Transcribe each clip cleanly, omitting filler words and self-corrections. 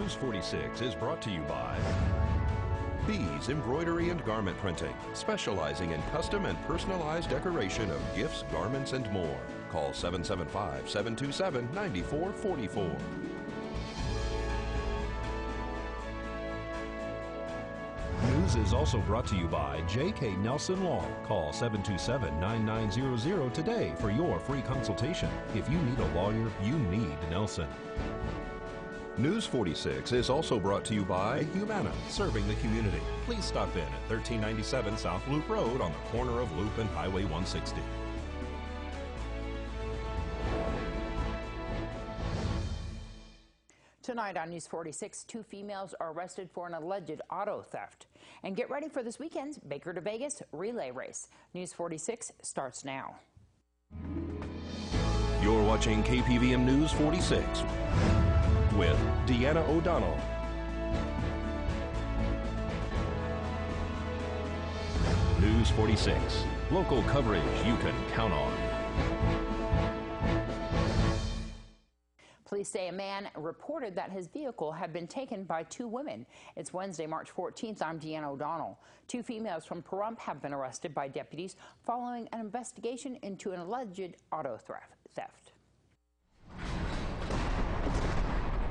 News 46 is brought to you by Bees Embroidery and Garment Printing, specializing in custom and personalized decoration of gifts, garments, and more. Call 775-727-9444. News is also brought to you by J.K. Nelson Law. Call 727-9900 today for your free consultation. If you need a lawyer, you need Nelson. News 46 is also brought to you by Humana, serving the community. Please stop in at 1397 South Loop Road on the corner of Loop and Highway 160. Tonight on News 46, 2 females are arrested for an alleged auto theft. And get ready for this weekend's Baker to Vegas relay race. News 46 starts now. You're watching KPVM News 46 with Deanna O'Donnell. News 46, local coverage you can count on. Police say a man reported that his vehicle had been taken by 2 women. It's Wednesday, March 14th. I'm Deanna O'Donnell. 2 females from Pahrump have been arrested by deputies following an investigation into an alleged auto theft.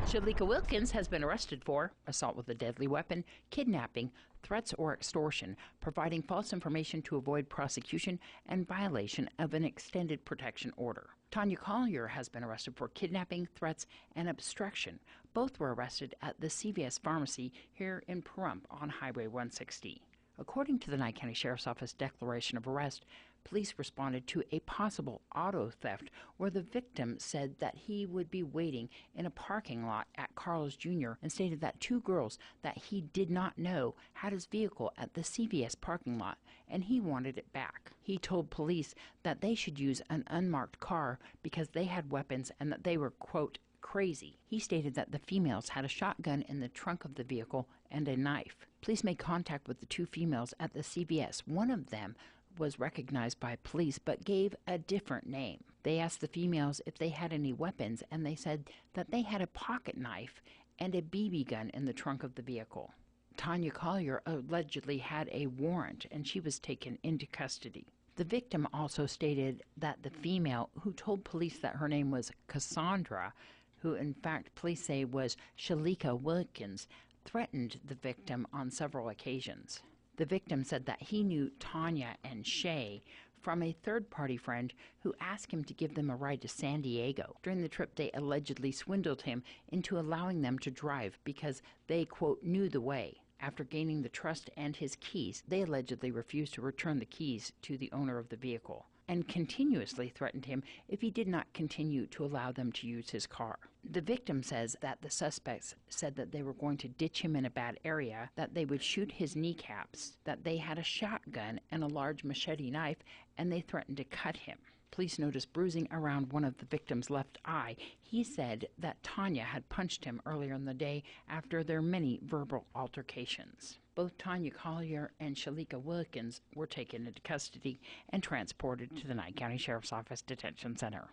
Shalika Wilkins has been arrested for assault with a deadly weapon, kidnapping, threats or extortion, providing false information to avoid prosecution, and violation of an extended protection order. Tanya Collier has been arrested for kidnapping, threats, and obstruction. Both were arrested at the CVS pharmacy here in Pahrump on Highway 160. According to the Nye County Sheriff's Office declaration of arrest, police responded to a possible auto theft where the victim said that he would be waiting in a parking lot at Carl's Jr. and stated that 2 girls that he did not know had his vehicle at the CVS parking lot and he wanted it back. He told police that they should use an unmarked car because they had weapons and that they were, quote, crazy. He stated that the females had a shotgun in the trunk of the vehicle and a knife. Police made contact with the 2 females at the CVS. One of them was recognized by police but gave a different name. They asked the females if they had any weapons and they said that they had a pocket knife and a BB gun in the trunk of the vehicle. Tanya Collier allegedly had a warrant and she was taken into custody. The victim also stated that the female, who told police that her name was Cassandra, who in fact police say was Shalika Wilkins, threatened the victim on several occasions. The victim said that he knew Tanya and Shay from a third-party friend who asked him to give them a ride to San Diego. During the trip, they allegedly swindled him into allowing them to drive because they, quote, knew the way. After gaining the trust and his keys, they allegedly refused to return the keys to the owner of the vehicle and continuously threatened him if he did not continue to allow them to use his car. The victim says that the suspects said that they were going to ditch him in a bad area, that they would shoot his kneecaps, that they had a shotgun and a large machete knife, and they threatened to cut him. Police noticed bruising around one of the victim's left eye. He said that Tanya had punched him earlier in the day after their many verbal altercations. Both Tanya Collier and Shalika Wilkins were taken into custody and transported to the Nye County Sheriff's Office Detention Center.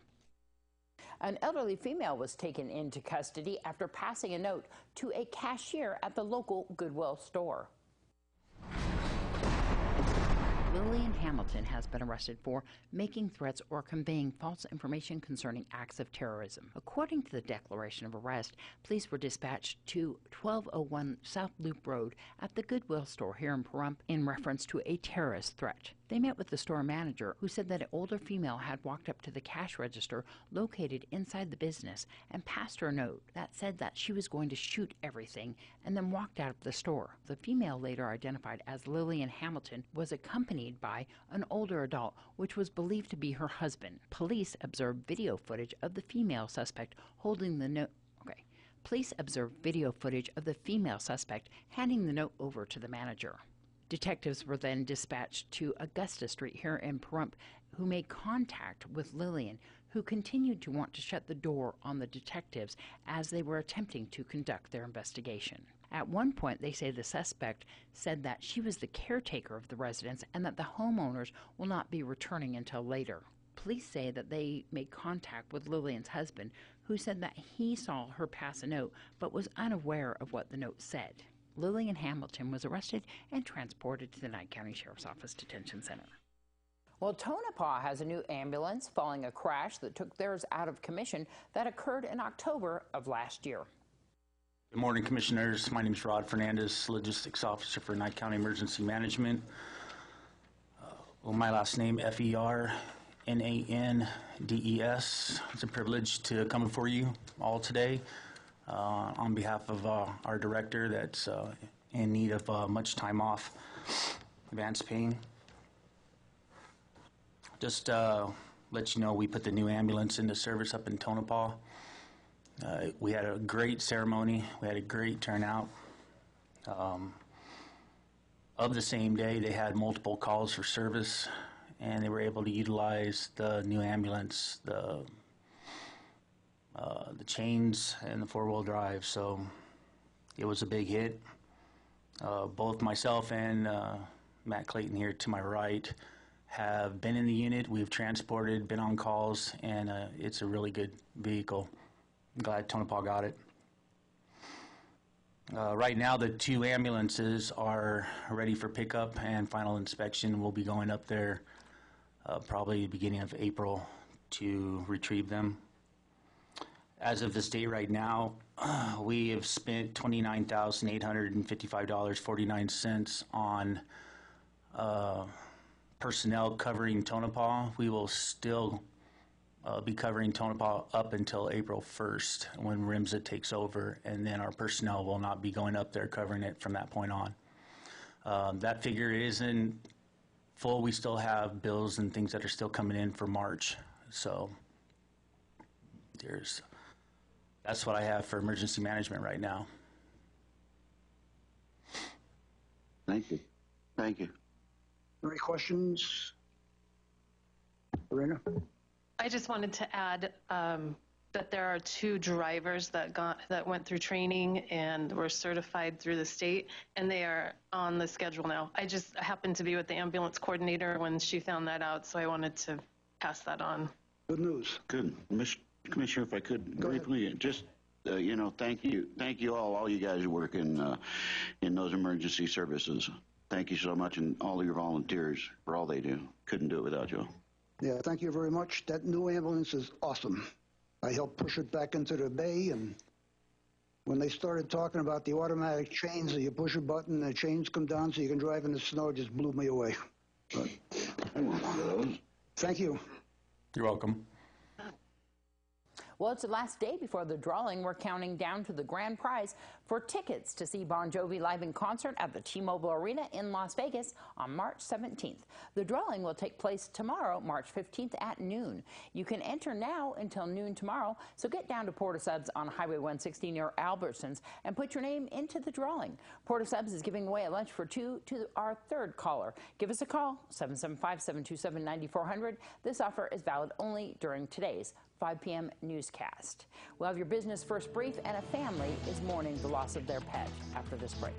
An elderly female was taken into custody after passing a note to a cashier at the local Goodwill store. Lillian Hamilton has been arrested for making threats or conveying false information concerning acts of terrorism. According to the declaration of arrest, police were dispatched to 1201 South Loop Road at the Goodwill store here in Pahrump in reference to a terrorist threat. They met with the store manager, who said that an older female had walked up to the cash register located inside the business and passed her a note that said that she was going to shoot everything and then walked out of the store. The female, later identified as Lillian Hamilton, was accompanied by an older adult, which was believed to be her husband. Police observed video footage of the female suspect holding the note. Police observed video footage of the female suspect handing the note over to the manager. Detectives were then dispatched to Augusta Street here in Pahrump, who made contact with Lillian, who continued to want to shut the door on the detectives as they were attempting to conduct their investigation. At one point, they say the suspect said that she was the caretaker of the residence and that the homeowners will not be returning until later. Police say that they made contact with Lillian's husband, who said that he saw her pass a note but was unaware of what the note said. Lillian Hamilton was arrested and transported to the Nye County Sheriff's Office Detention Center. Well, Tonopah has a new ambulance following a crash that took theirs out of commission that occurred in October of last year. Good morning, Commissioners. My name is Rod Fernandez, Logistics Officer for Nye County Emergency Management. My last name, F-E-R-N-A-N-D-E-S. It's a privilege to come before you all today on behalf of our director that's in need of much time off, advanced paying. Just let you know, we put the new ambulance into service up in Tonopah. We had a great ceremony. We had a great turnout. Of the same day, they had multiple calls for service, and they were able to utilize the new ambulance, the chains, and the four-wheel drive. So it was a big hit. Both myself and Matt Clayton here to my right have been in the unit. We've transported, been on calls, and it's a really good vehicle. I'm glad Tonopah got it. Right now, the two ambulances are ready for pickup and final inspection. We'll be going up there probably the beginning of April to retrieve them. As of this date right now, we have spent $29,855.49 on personnel covering Tonopah. We will still be covering Tonopah up until April 1st when RIMSA takes over, and then our personnel will not be going up there covering it from that point on. That figure isn't full. We still have bills and things that are still coming in for March. So that's what I have for emergency management right now. Thank you. Thank you. Any questions? Lorena? I just wanted to add that there are two drivers that went through training and were certified through the state, and they are on the schedule now. I just happened to be with the ambulance coordinator when she found that out, so I wanted to pass that on. Good news. Good. Commissioner, if I could briefly, just thank you all you guys who work in those emergency services. Thank you so much, and all of your volunteers for all they do. Couldn't do it without you. Yeah, thank you very much. That new ambulance is awesome. I helped push it back into the bay, and when they started talking about the automatic chains, that you push a button, the chains come down so you can drive in the snow, it just blew me away. But I want one of those. thank you. You're welcome. Well, it's the last day before the drawing. We're counting down to the grand prize for tickets to see Bon Jovi live in concert at the T-Mobile Arena in Las Vegas on March 17th. The drawing will take place tomorrow, March 15th at noon. You can enter now until noon tomorrow, so get down to Porta Subs on Highway 160 near Albertsons and put your name into the drawing. Porta Subs is giving away a lunch for two to our third caller. Give us a call, 775-727-9400. This offer is valid only during today's 5 p.m. newscast. We'll have your business first brief, and a family is mourning the loss of their pet after this break.